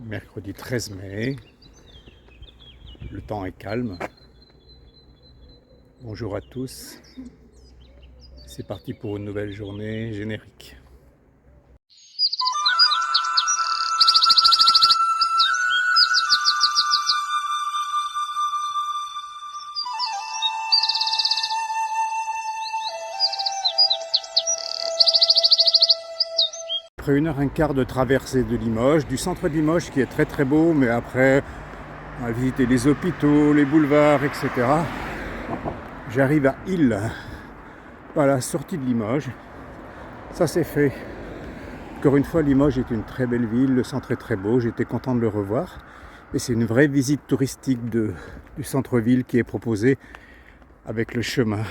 Mercredi 13 mai, le temps est calme. Bonjour à tous, c'est parti pour une nouvelle journée générique. Après 1h15 de traversée de Limoges, du centre de Limoges qui est très beau, mais après on a visité les hôpitaux, les boulevards, etc. J'arrive à Isles, voilà, sortie de Limoges, ça c'est fait. Encore une fois, Limoges est une très belle ville, le centre est très beau, j'étais content de le revoir. Et c'est une vraie visite touristique du centre-ville qui est proposée avec le chemin.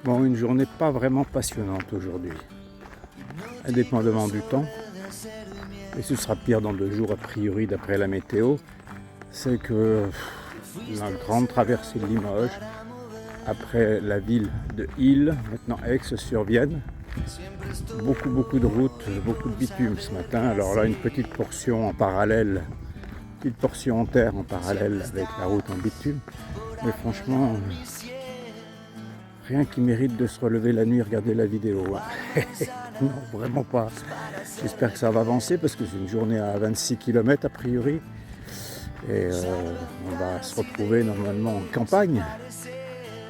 Bon, une journée pas vraiment passionnante aujourd'hui, indépendamment du temps. Et ce sera pire dans 2 jours a priori d'après la météo. C'est que la grande traversée de Limoges, après la ville de Isles, maintenant Aix-sur-Vienne, beaucoup de routes, beaucoup de bitume ce matin. Alors là, une petite portion en parallèle, petite portion en terre en parallèle avec la route en bitume. Mais franchement, rien qui mérite de se relever la nuit et regarder la vidéo. Non, vraiment pas. J'espère que ça va avancer parce que c'est une journée à 26 km a priori. Et on va se retrouver normalement en campagne.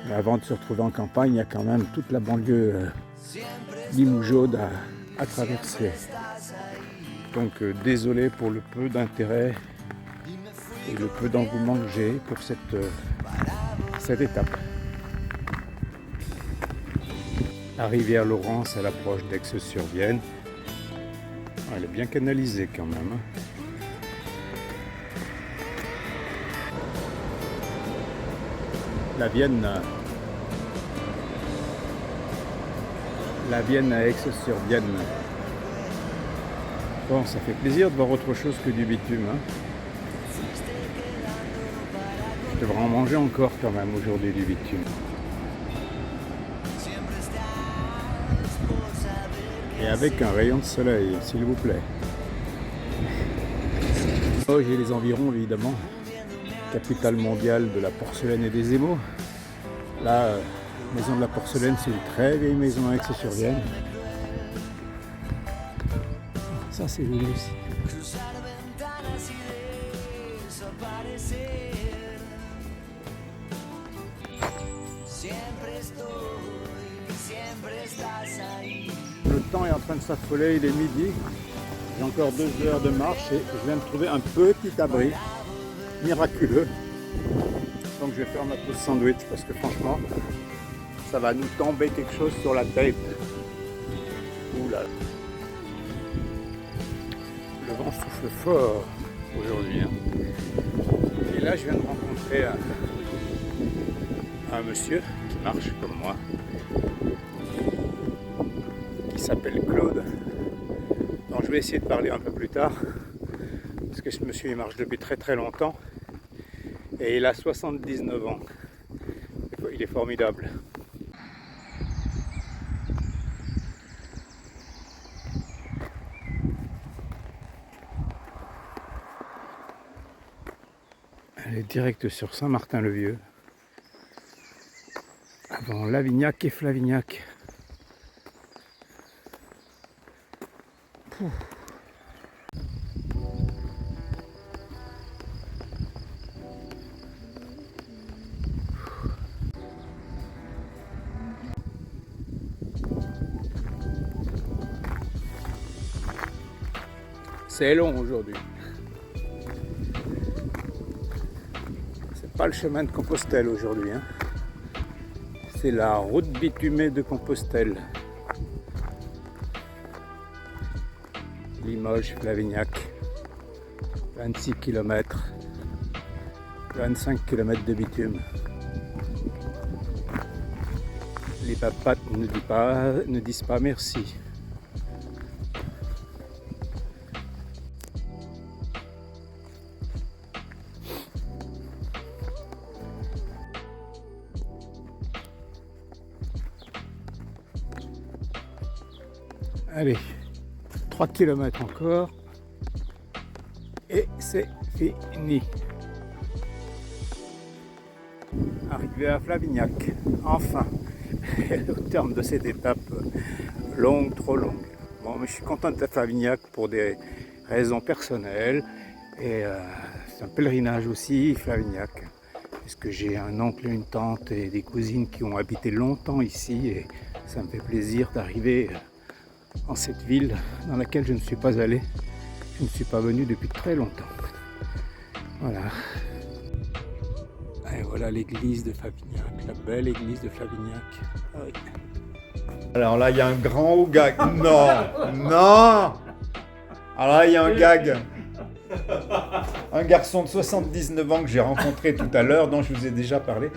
Mais avant de se retrouver en campagne, il y a quand même toute la banlieue limougeaude à traverser. Donc désolé pour le peu d'intérêt et le peu d'engouement que j'ai pour cette étape. La rivière Laurence à l'approche d'Aix-sur-Vienne. Elle est bien canalisée quand même. La Vienne à Aix-sur-Vienne. Bon, ça fait plaisir de voir autre chose que du bitume. Je devrais en manger encore quand même aujourd'hui du bitume. Et avec un rayon de soleil, s'il vous plaît. Oh, j'ai les environs évidemment. Capitale mondiale de la porcelaine et des émaux. La maison de la porcelaine, c'est une très vieille maison à Aix-sur-Vienne. Ça c'est joli aussi. Le temps est en train de s'affoler, il est midi. J'ai encore 2 heures de marche et je viens de trouver un petit abri miraculeux. Donc je vais faire ma pause sandwich parce que franchement, ça va nous tomber quelque chose sur la tête. Oula. Le vent souffle fort aujourd'hui. Et là, je viens de rencontrer un monsieur qui marche comme moi, qui s'appelle Claude. Donc je vais essayer de parler un peu plus tard, parce que ce monsieur il marche depuis très longtemps, et il a 79 ans. Il est formidable. Elle est directe sur Saint-Martin-le-Vieux, avant Lavignac et Flavignac. Pouf. C'est long aujourd'hui. C'est pas le chemin de Compostelle aujourd'hui. C'est la route bitumée de Compostelle. Limoges, Flavignac, 26 km, 25 km de bitume. Les papates ne disent pas merci. Allez, 3 km encore et c'est fini. Arrivé à Flavignac, enfin, au terme de cette étape longue, trop longue. Bon, mais je suis content d'être à Flavignac pour des raisons personnelles et c'est un pèlerinage aussi, Flavignac, puisque j'ai un oncle, une tante et des cousines qui ont habité longtemps ici et ça me fait plaisir d'arriver en cette ville dans laquelle je ne suis pas allé, je ne suis pas venu depuis très longtemps. Voilà. Et voilà l'église de Flavignac, la belle église de Flavignac. Ah oui. Alors là, il y a un grand gag. Non, non. Alors là, il y a un gag. Un garçon de 79 ans que j'ai rencontré tout à l'heure, dont je vous ai déjà parlé,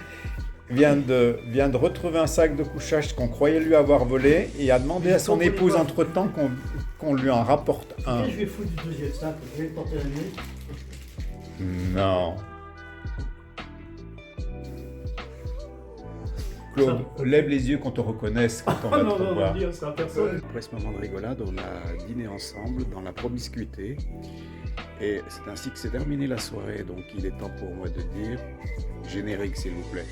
vient de retrouver un sac de couchage qu'on croyait lui avoir volé et a demandé à son épouse entre-temps qu'on lui en rapporte un. Je vais foutre du deuxième sac, je vais le porter la nuit. Non. Claude, lève les yeux qu'on te reconnaisse quand on va te revoir. Non, ça personne. Après ce moment de rigolade, on a dîné ensemble dans la promiscuité. Et c'est ainsi que s'est terminée la soirée. Donc il est temps pour moi de dire générique s'il vous plaît.